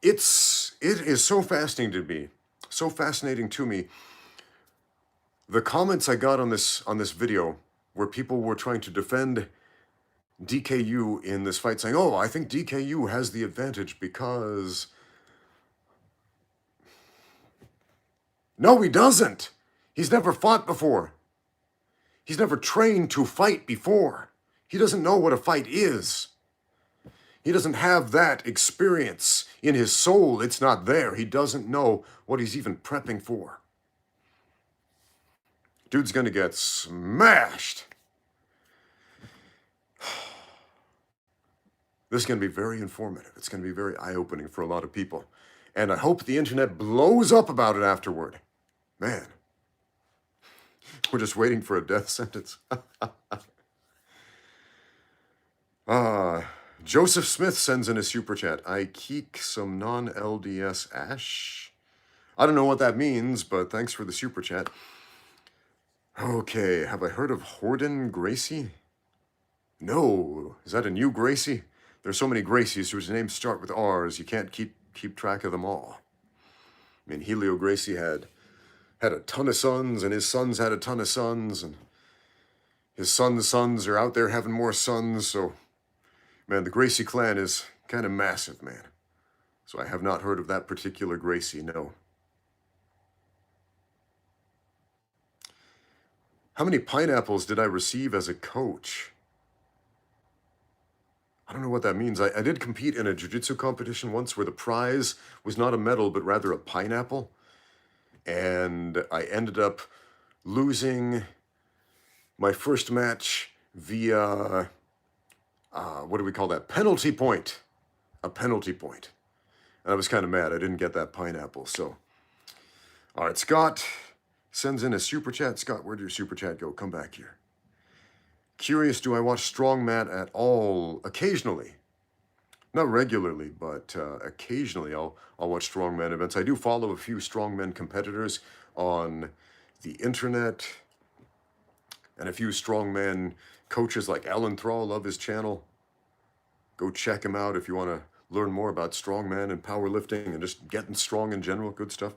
it is so fascinating to me. The comments I got on this video where people were trying to defend DKU in this fight, saying, "Oh, I think DKU has the advantage because..." No, he doesn't. He's never fought before. He's never trained to fight before. He doesn't know what a fight is. He doesn't have that experience in his soul. It's not there. He doesn't know what he's even prepping for. Dude's gonna get smashed. This is gonna be very informative. It's gonna be very eye-opening for a lot of people. And I hope the internet blows up about it afterward. Man. We're just waiting for a death sentence. Joseph Smith sends in a super chat. I keek some non-LDS ash. I don't know what that means, but thanks for the super chat. Okay, have I heard of Horden Gracie? No. Is that a new Gracie? There's so many Gracies whose names start with R's, you can't keep track of them all. I mean, Helio Gracie had a ton of sons, and his sons had a ton of sons, and his sons' sons are out there having more sons, so, man, the Gracie clan is kind of massive, man. So I have not heard of that particular Gracie, no. How many pineapples did I receive as a coach? I don't know what that means. I did compete in a jiu-jitsu competition once where the prize was not a medal, but rather a pineapple. And I ended up losing my first match via, what do we call that? Penalty point. A penalty point. And I was kind of mad I didn't get that pineapple, so. All right, Scott sends in a super chat. Scott, where did your super chat go? Come back here. Curious, do I watch Strong Mat at all? Occasionally. Not regularly, but occasionally I'll watch strongman events. I do follow a few strongman competitors on the internet, and a few strongman coaches like Alan Thrall. Love his channel. Go check him out if you want to learn more about strongman and powerlifting and just getting strong in general. Good stuff.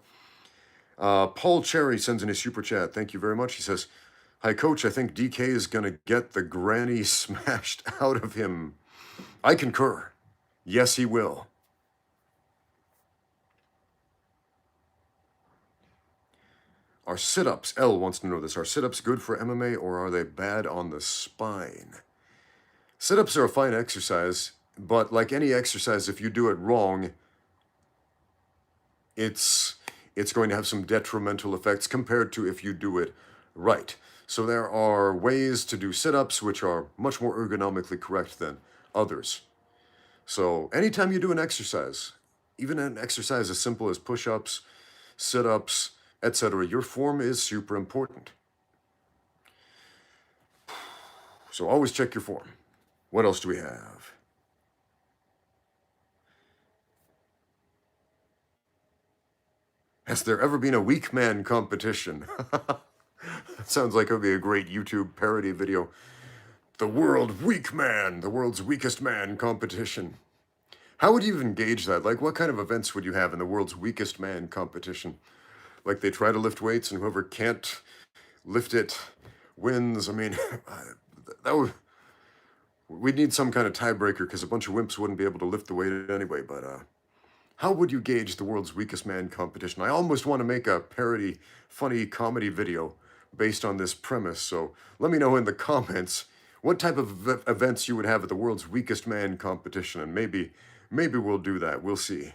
Paul Cherry sends in a super chat. Thank you very much. He says, "Hi, Coach. I think DK is going to get the granny smashed out of him." I concur. Yes, he will. Are sit-ups, L wants to know this, are sit-ups good for MMA or are they bad on the spine? Sit-ups are a fine exercise, but like any exercise, if you do it wrong, it's going to have some detrimental effects compared to if you do it right. So there are ways to do sit-ups which are much more ergonomically correct than others. So anytime you do an exercise, even an exercise as simple as push-ups, sit-ups, etc., your form is super important. So always check your form. What else do we have? Has there ever been a weak man competition? That sounds like it would be a great YouTube parody video. The World Weak Man, the world's weakest man competition. How would you even gauge that? Like, what kind of events would you have in the world's weakest man competition? Like, they try to lift weights and whoever can't lift it wins. I mean, we'd need some kind of tiebreaker because a bunch of wimps wouldn't be able to lift the weight anyway. But how would you gauge the world's weakest man competition? I almost want to make a parody, funny comedy video based on this premise. So let me know in the comments what type of events you would have at the world's weakest man competition, and maybe we'll do that. We'll see.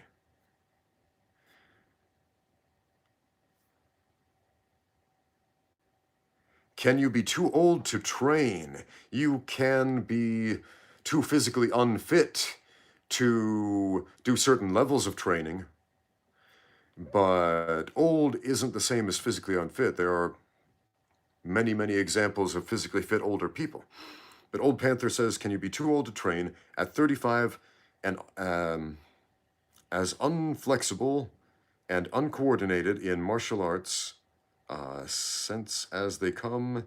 Can you be too old to train? You can be too physically unfit to do certain levels of training, but old isn't the same as physically unfit. There are many, many examples of physically fit older people. But Old Panther says, can you be too old to train at 35 and as unflexible and uncoordinated in martial arts since as they come,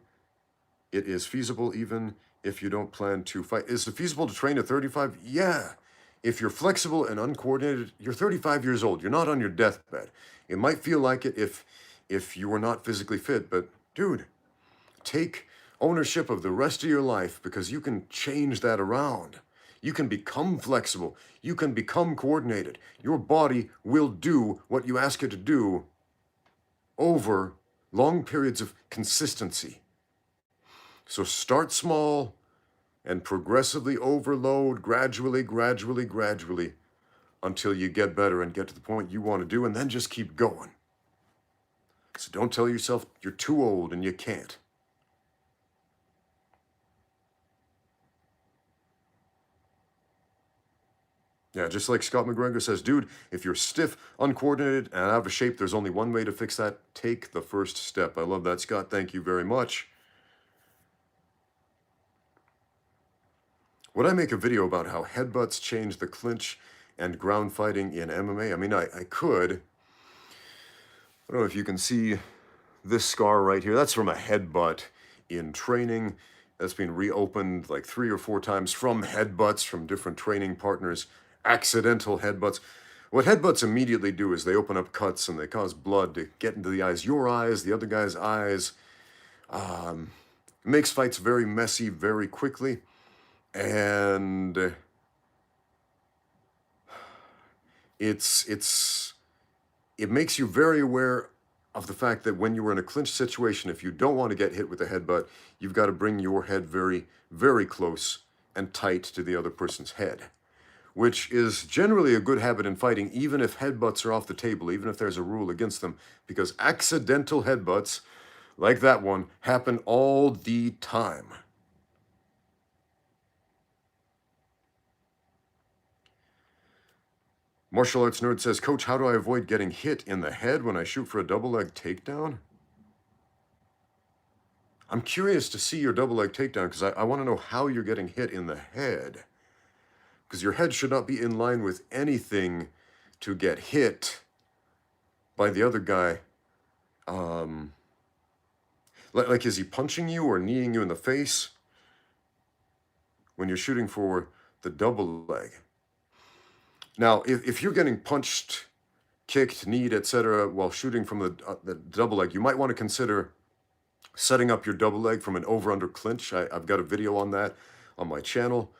it is feasible even if you don't plan to fight. Is it feasible to train at 35? Yeah. If you're flexible and uncoordinated, you're 35 years old. You're not on your deathbed. It might feel like it if you were not physically fit, but dude, take ownership of the rest of your life because you can change that around. You can become flexible. You can become coordinated. Your body will do what you ask it to do over long periods of consistency. So start small and progressively overload, gradually, until you get better and get to the point you want to do, and then just keep going. So don't tell yourself you're too old and you can't. Yeah, just like Scott McGregor says, dude, if you're stiff, uncoordinated, and out of shape, there's only one way to fix that. Take the first step. I love that, Scott. Thank you very much. Would I make a video about how headbutts change the clinch and ground fighting in MMA? I mean, I could. I don't know if you can see this scar right here. That's from a headbutt in training. That's been reopened like 3 or 4 times from headbutts from different training partners. Accidental headbutts. What headbutts immediately do is they open up cuts and they cause blood to get into the eyes, your eyes, the other guy's eyes. Makes fights very messy very quickly. And it makes you very aware of the fact that when you are in a clinch situation, if you don't want to get hit with a headbutt, you've got to bring your head very, very close and tight to the other person's head, which is generally a good habit in fighting, even if headbutts are off the table, even if there's a rule against them, because accidental headbutts, like that one, happen all the time. Martial Arts Nerd says, Coach, how do I avoid getting hit in the head when I shoot for a double leg takedown? I'm curious to see your double leg takedown because I want to know how you're getting hit in the head. because your head should not be in line with anything to get hit by the other guy. Like, is he punching you or kneeing you in the face when you're shooting for the double leg? Now, if you're getting punched, kicked, kneed, etc., while shooting from the double leg, you might want to consider setting up your double leg from an over-under clinch. I've got a video on that on my channel.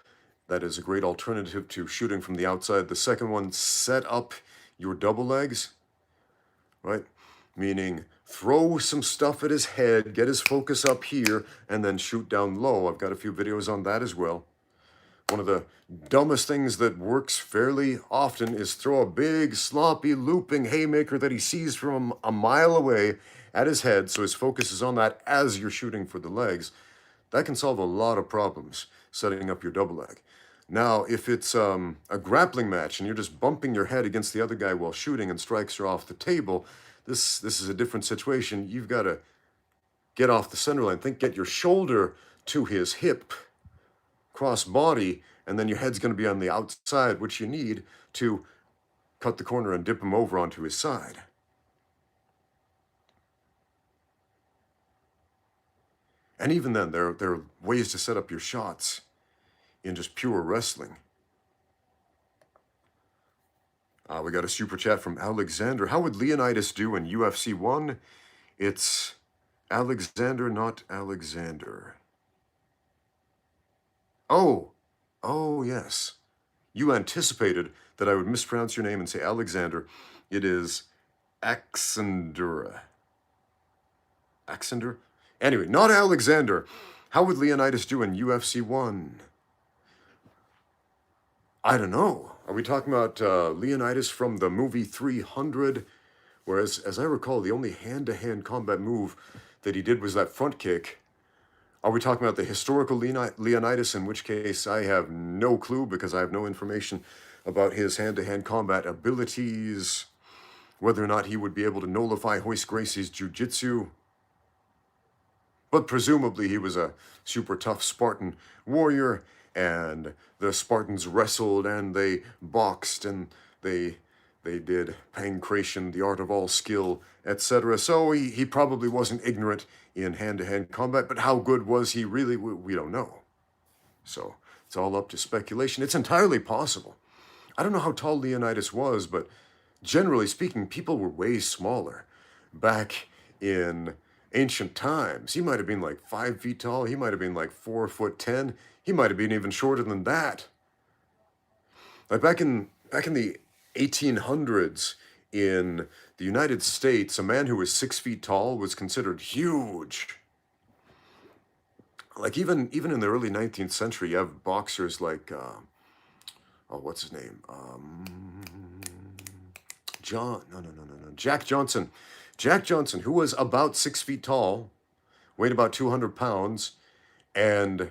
That is a great alternative to shooting from the outside. The second one, set up your double legs, right? Meaning throw some stuff at his head, get his focus up here, and then shoot down low. I've got a few videos on that as well. One of the dumbest things that works fairly often is throw a big, sloppy, looping haymaker that he sees from a mile away at his head, so his focus is on that as you're shooting for the legs. That can solve a lot of problems, setting up your double leg. Now, if it's a grappling match and you're just bumping your head against the other guy while shooting and strikes are off the table, this is a different situation. You've got to get off the center line. Get your shoulder to his hip, cross body, and then your head's going to be on the outside, which you need to cut the corner and dip him over onto his side. And even then, there are ways to set up your shots in just pure wrestling. We got a super chat from Alexander. How would Leonidas do in UFC 1? It's Alexander, not Alexander. Oh, yes. You anticipated that I would mispronounce your name and say Alexander. It is Axander. Axander? Anyway, not Alexander. How would Leonidas do in UFC 1? I don't know. Are we talking about Leonidas from the movie 300? Whereas, as I recall, the only hand-to-hand combat move that he did was that front kick. Are we talking about the historical Leonidas, in which case I have no clue because I have no information about his hand-to-hand combat abilities, whether or not he would be able to nullify Royce Gracie's jiu-jitsu. But presumably he was a super tough Spartan warrior, and the Spartans wrestled and they boxed and they did pancration, the art of all skill, etc. So he probably wasn't ignorant in hand-to-hand combat, but how good was he really? We don't know. So it's all up to speculation. It's entirely possible. I don't know how tall Leonidas was, but generally speaking, people were way smaller back in ancient times. He might have been like 5 feet tall. He might have been like 4'10". He might have been even shorter than that. Like back in the 1800s in the United States, a man who was 6 feet tall was considered huge. Like even in the early 19th century, you have boxers like what's his name? Jack Johnson. Jack Johnson, who was about 6 feet tall, weighed about 200 pounds, and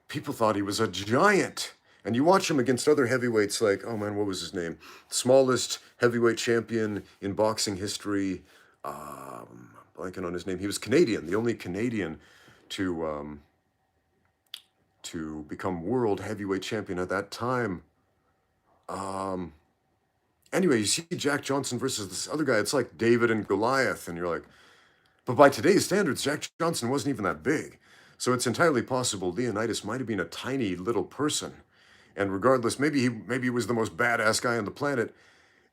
people thought he was a giant. And you watch him against other heavyweights like, oh man, what was his name? Smallest heavyweight champion in boxing history. Blanking on his name. He was Canadian, the only Canadian to become world heavyweight champion at that time. Anyway, you see Jack Johnson versus this other guy. It's like David and Goliath, and you're like, but by today's standards, Jack Johnson wasn't even that big. So it's entirely possible Leonidas might have been a tiny little person. And regardless, maybe he was the most badass guy on the planet,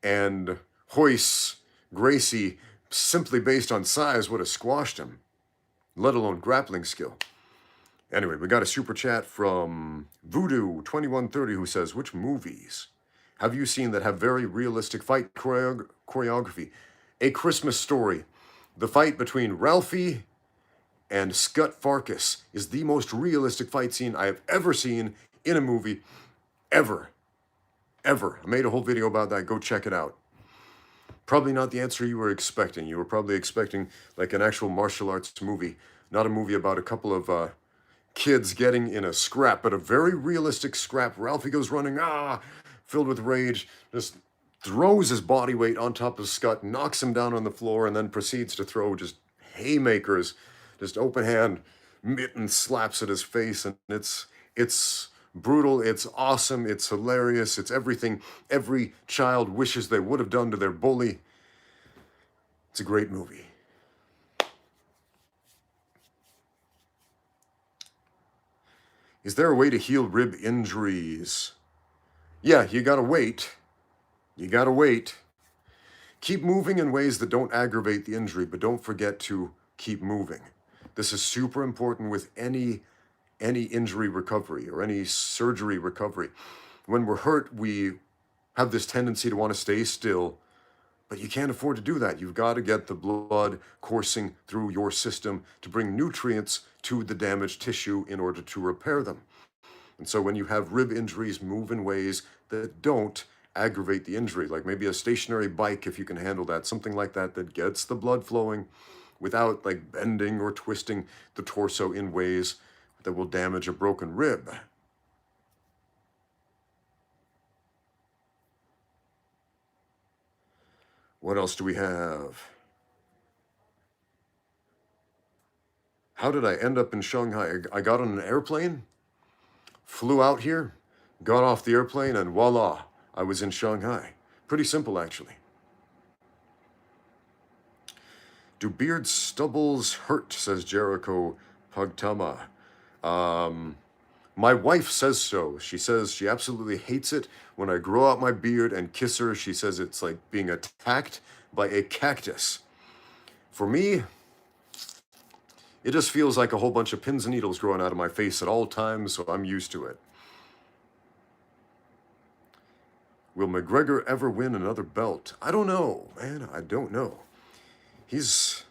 and Royce Gracie, simply based on size, would have squashed him, let alone grappling skill. Anyway, we got a super chat from Voodoo2130 who says, which movies have you seen that have very realistic fight choreography? A Christmas Story. The fight between Ralphie and Scut Farkas is the most realistic fight scene I have ever seen in a movie, ever. I made a whole video about that. Go check it out. Probably not the answer you were expecting. You were probably expecting like an actual martial arts movie, not a movie about a couple of kids getting in a scrap, but a very realistic scrap. Ralphie goes running, filled with rage, just throws his body weight on top of Scott, knocks him down on the floor, and then proceeds to throw just haymakers, just open hand mitten slaps at his face, and it's brutal, it's awesome, it's hilarious, it's everything every child wishes they would have done to their bully. It's a great movie. Is there a way to heal rib injuries? Yeah, you gotta wait. You gotta wait. Keep moving in ways that don't aggravate the injury, but don't forget to keep moving. This is super important with any injury recovery or any surgery recovery. When we're hurt, we have this tendency to want to stay still, but you can't afford to do that. You've got to get the blood coursing through your system to bring nutrients to the damaged tissue in order to repair them. And so when you have rib injuries, move in ways that don't aggravate the injury, like maybe a stationary bike if you can handle that, something like that that gets the blood flowing without like bending or twisting the torso in ways that will damage a broken rib. What else do we have? How did I end up in Shanghai? I got on an airplane, flew out here, got off the airplane, and voila, I was in Shanghai. Pretty simple, actually. Do beard stubbles hurt, says Jericho Pugtama. My wife says so. She says she absolutely hates it. When I grow out my beard and kiss her, she says it's like being attacked by a cactus. For me, it just feels like a whole bunch of pins and needles growing out of my face at all times, so I'm used to it. Will McGregor ever win another belt? I don't know, man. I don't know. He's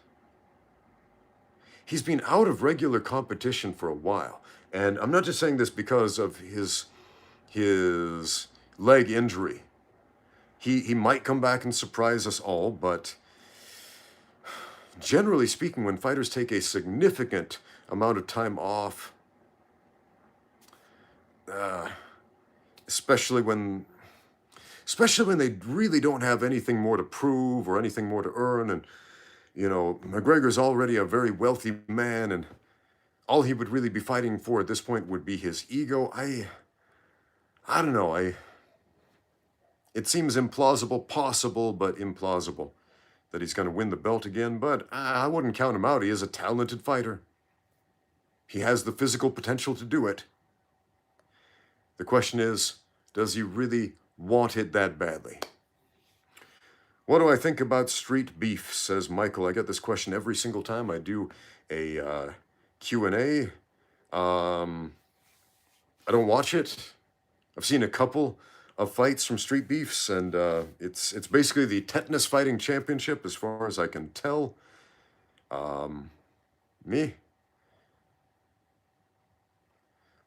been out of regular competition for a while. And I'm not just saying this because of his leg injury. He might come back and surprise us all, but generally speaking, when fighters take a significant amount of time off, especially when they really don't have anything more to prove or anything more to earn, and you know, McGregor's already a very wealthy man, and all he would really be fighting for at this point would be his ego. I don't know. It seems implausible, possible, but implausible that he's going to win the belt again, but I wouldn't count him out. He is a talented fighter. He has the physical potential to do it. The question is, does he really want it that badly? What do I think about street beef, says Michael. I get this question every single time I do a Q&A. I don't watch it. I've seen a couple of fights from street beefs, and it's basically the tetanus fighting championship as far as I can tell. Me,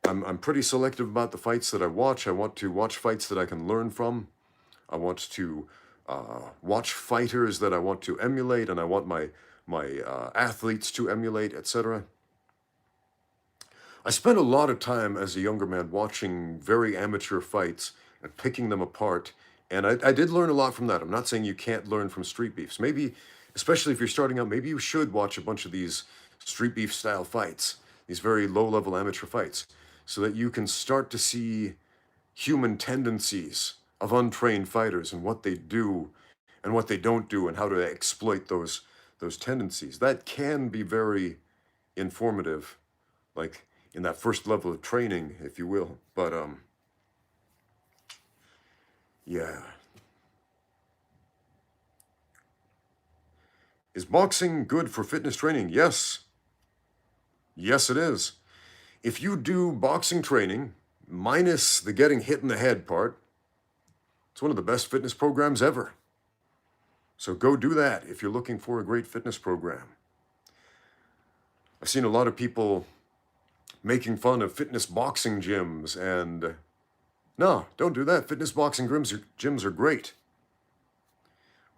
I'm pretty selective about the fights that I watch. I want to watch fights that I can learn from. I want to watch fighters that I want to emulate, and I want my athletes to emulate, etc. I spent a lot of time as a younger man watching very amateur fights and picking them apart, and I did learn a lot from that. I'm not saying you can't learn from street beefs. Maybe, especially if you're starting out, maybe you should watch a bunch of these street beef style fights, these very low-level amateur fights, so that you can start to see human tendencies of untrained fighters and what they do and what they don't do and how to exploit those tendencies. That can be very informative, like in that first level of training, if you will. But yeah. Is boxing good for fitness training? Yes. Yes, it is. If you do boxing training, minus the getting hit in the head part, it's one of the best fitness programs ever. So go do that if you're looking for a great fitness program. I've seen a lot of people making fun of fitness boxing gyms, and no, don't do that. Fitness boxing gyms are great.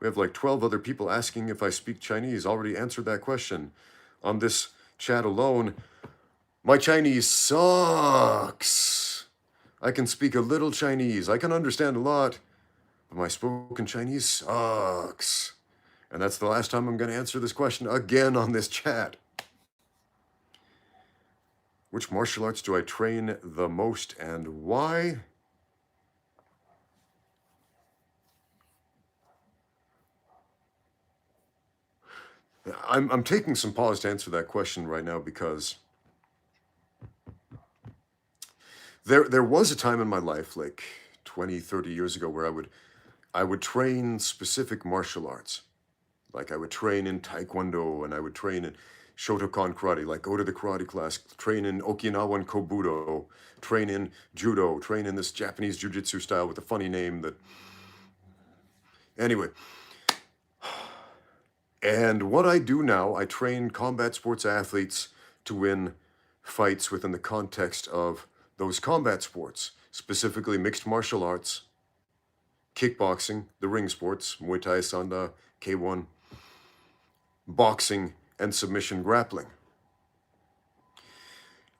We have like 12 other people asking if I speak Chinese. Already answered that question on this chat alone. My Chinese sucks. I can speak a little Chinese. I can understand a lot, but my spoken Chinese sucks. And that's the last time I'm going to answer this question again on this chat. Which martial arts do I train the most and why? I'm taking some pause to answer that question right now because there was a time in my life, like 20, 30 years ago, where I would train specific martial arts. Like I would train in Taekwondo and I would train in Shotokan karate, like go to the karate class, train in Okinawan Kobudo, train in Judo, train in this Japanese Jiu-Jitsu style with a funny name that, anyway. And what I do now, I train combat sports athletes to win fights within the context of those combat sports, specifically mixed martial arts, kickboxing, the ring sports, Muay Thai, Sanda, K1, boxing, and submission grappling.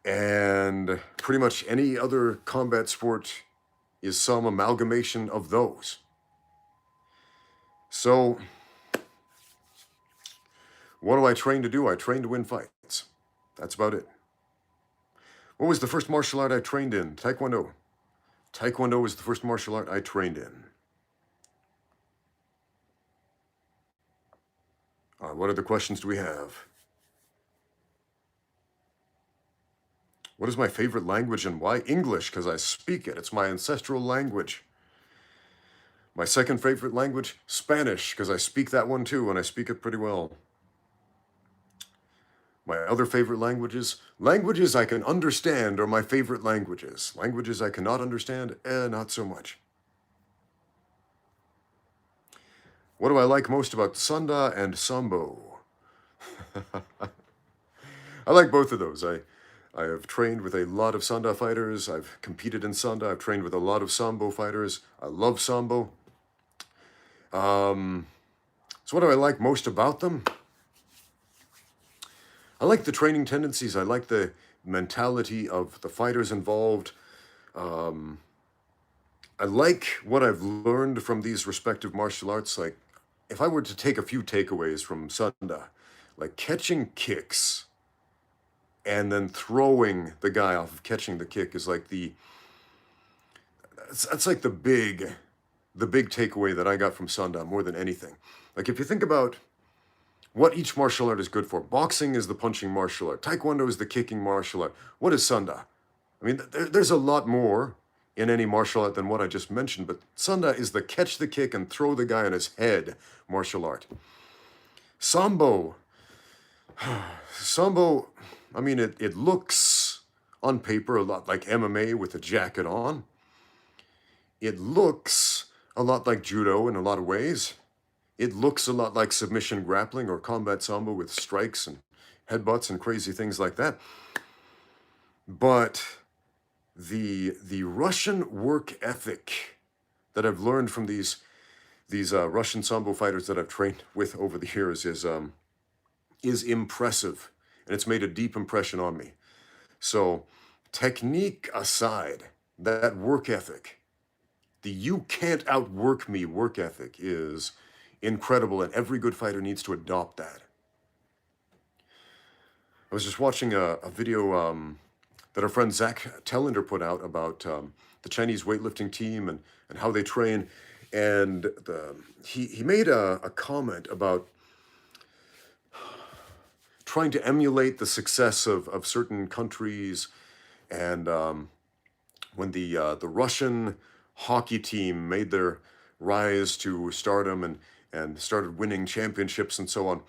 And pretty much any other combat sport is some amalgamation of those. So, what do I train to do? I train to win fights. That's about it. What was the first martial art I trained in? Taekwondo. Taekwondo was the first martial art I trained in. What other questions do we have? What is my favorite language and why? English, because I speak it. It's my ancestral language. My second favorite language, Spanish, because I speak that one too, and I speak it pretty well. My other favorite languages I can understand are my favorite languages. Languages I cannot understand, not so much. What do I like most about Sanda and Sambo? I like both of those. I have trained with a lot of Sanda fighters. I've competed in Sanda. I've trained with a lot of Sambo fighters. I love Sambo. So what do I like most about them? I like the training tendencies. I like the mentality of the fighters involved. I like what I've learned from these respective martial arts. Like, if I were to take a few takeaways from Sanda, like catching kicks and then throwing the guy off of catching the kick is like that's like the big takeaway that I got from Sanda more than anything. Like, if you think about what each martial art is good for, boxing is the punching martial art, Taekwondo is the kicking martial art. What is Sanda? I mean, there's a lot more in any martial art than what I just mentioned, but Sanda is the catch the kick and throw the guy on his head martial art. Sambo, I mean, it looks on paper a lot like MMA with a jacket on. It looks a lot like judo in a lot of ways. It looks a lot like submission grappling or combat sambo with strikes and headbutts and crazy things like that. But the Russian work ethic that I've learned from these Russian sambo fighters that I've trained with over the years is impressive, and it's made a deep impression on me. So, technique aside, that work ethic, the you can't outwork me work ethic is incredible, and every good fighter needs to adopt that. I was just watching a video that our friend Zach Tellender put out about the Chinese weightlifting team and how they train, and he made a comment about trying to emulate the success of certain countries, and when the Russian hockey team made their rise to stardom and started winning championships and so on,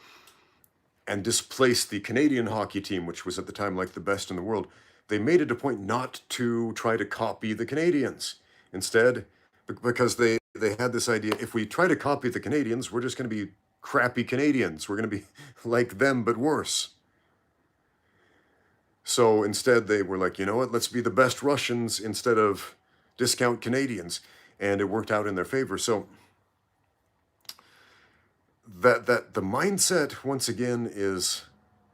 and displaced the Canadian hockey team, which was at the time like the best in the world, they made it a point not to try to copy the Canadians. Instead, because they had this idea, if we try to copy the Canadians, we're just going to be crappy Canadians. We're going to be like them, but worse. So instead, they were like, you know what, let's be the best Russians instead of discount Canadians. And it worked out in their favor. So that the mindset, once again, is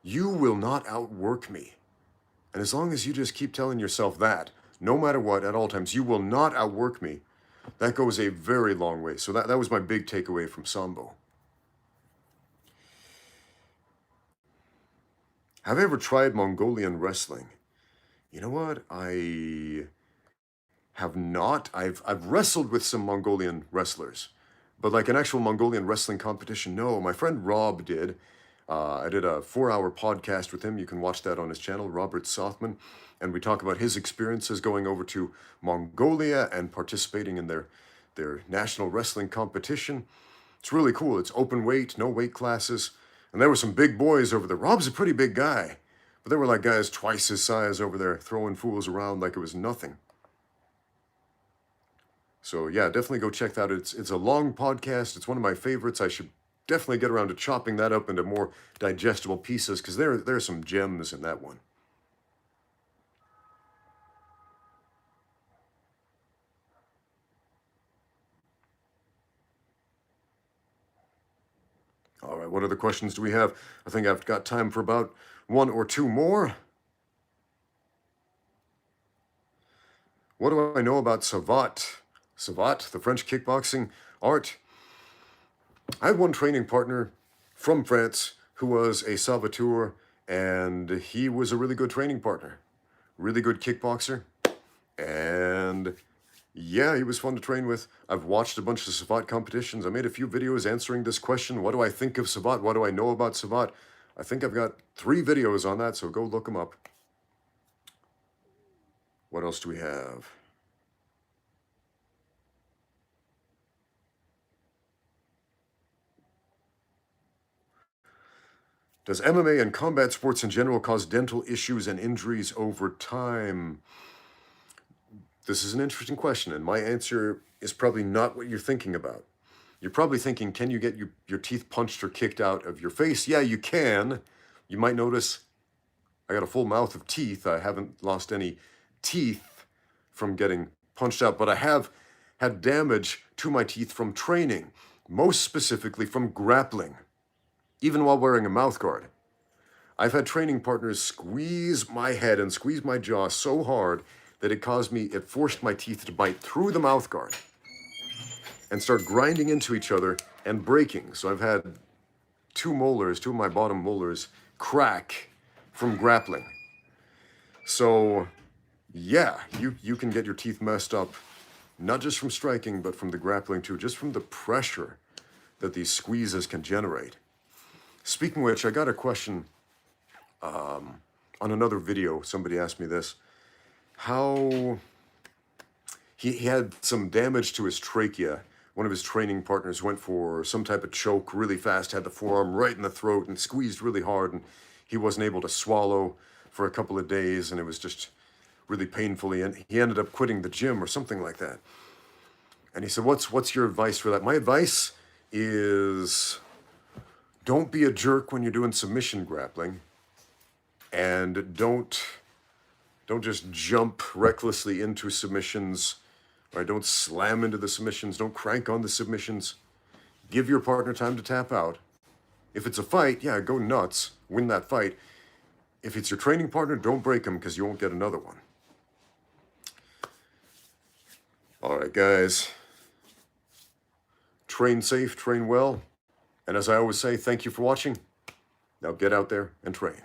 you will not outwork me. And as long as you just keep telling yourself that, no matter what, at all times, you will not outwork me, that goes a very long way. So that was my big takeaway from Sambo. Have I ever tried Mongolian wrestling? You know what? I have not. I've wrestled with some Mongolian wrestlers, but like an actual Mongolian wrestling competition, no. My friend Rob did. I did a 4-hour podcast with him. You can watch that on his channel, Robert Sothman, and we talk about his experiences going over to Mongolia and participating in their national wrestling competition. It's really cool. It's open weight, no weight classes, and there were some big boys over there. Rob's a pretty big guy, but there were like guys twice his size over there throwing fools around like it was nothing. So yeah, definitely go check that out. It's a long podcast. It's one of my favorites. I should definitely get around to chopping that up into more digestible pieces because there are some gems in that one. All right, what other questions do we have? I think I've got time for about 1 or 2 more. What do I know about Savat? Savat, the French kickboxing art. I had one training partner from France who was a Salvateur, and he was a really good training partner, really good kickboxer, and yeah, he was fun to train with. I've watched a bunch of Savat competitions. I made a few videos answering this question. What do I think of Savat? What do I know about Savat? I think I've got 3 videos on that, so go look them up. What else do we have? Does MMA and combat sports in general cause dental issues and injuries over time? This is an interesting question, and my answer is probably not what you're thinking about. You're probably thinking, can you get your teeth punched or kicked out of your face? Yeah, you can. You might notice I got a full mouth of teeth. I haven't lost any teeth from getting punched out, but I have had damage to my teeth from training, most specifically from grappling, even while wearing a mouth guard. I've had training partners squeeze my head and squeeze my jaw so hard that it forced my teeth to bite through the mouth guard and start grinding into each other and breaking. So I've had 2 of my bottom molars, crack from grappling. So yeah, you can get your teeth messed up, not just from striking, but from the grappling too, just from the pressure that these squeezes can generate. Speaking of which, I got a question on another video. Somebody asked me this. How he had some damage to his trachea. One of his training partners went for some type of choke really fast, had the forearm right in the throat and squeezed really hard, and he wasn't able to swallow for a couple of days, and it was just really painful. He ended up quitting the gym or something like that. And he said, what's your advice for that? My advice is don't be a jerk when you're doing submission grappling, and don't just jump recklessly into submissions, right? Don't slam into the submissions. Don't crank on the submissions. Give your partner time to tap out. If it's a fight, yeah, go nuts. Win that fight. If it's your training partner, don't break him because you won't get another one. All right, guys. Train safe, train well. And as I always say, thank you for watching. Now get out there and train.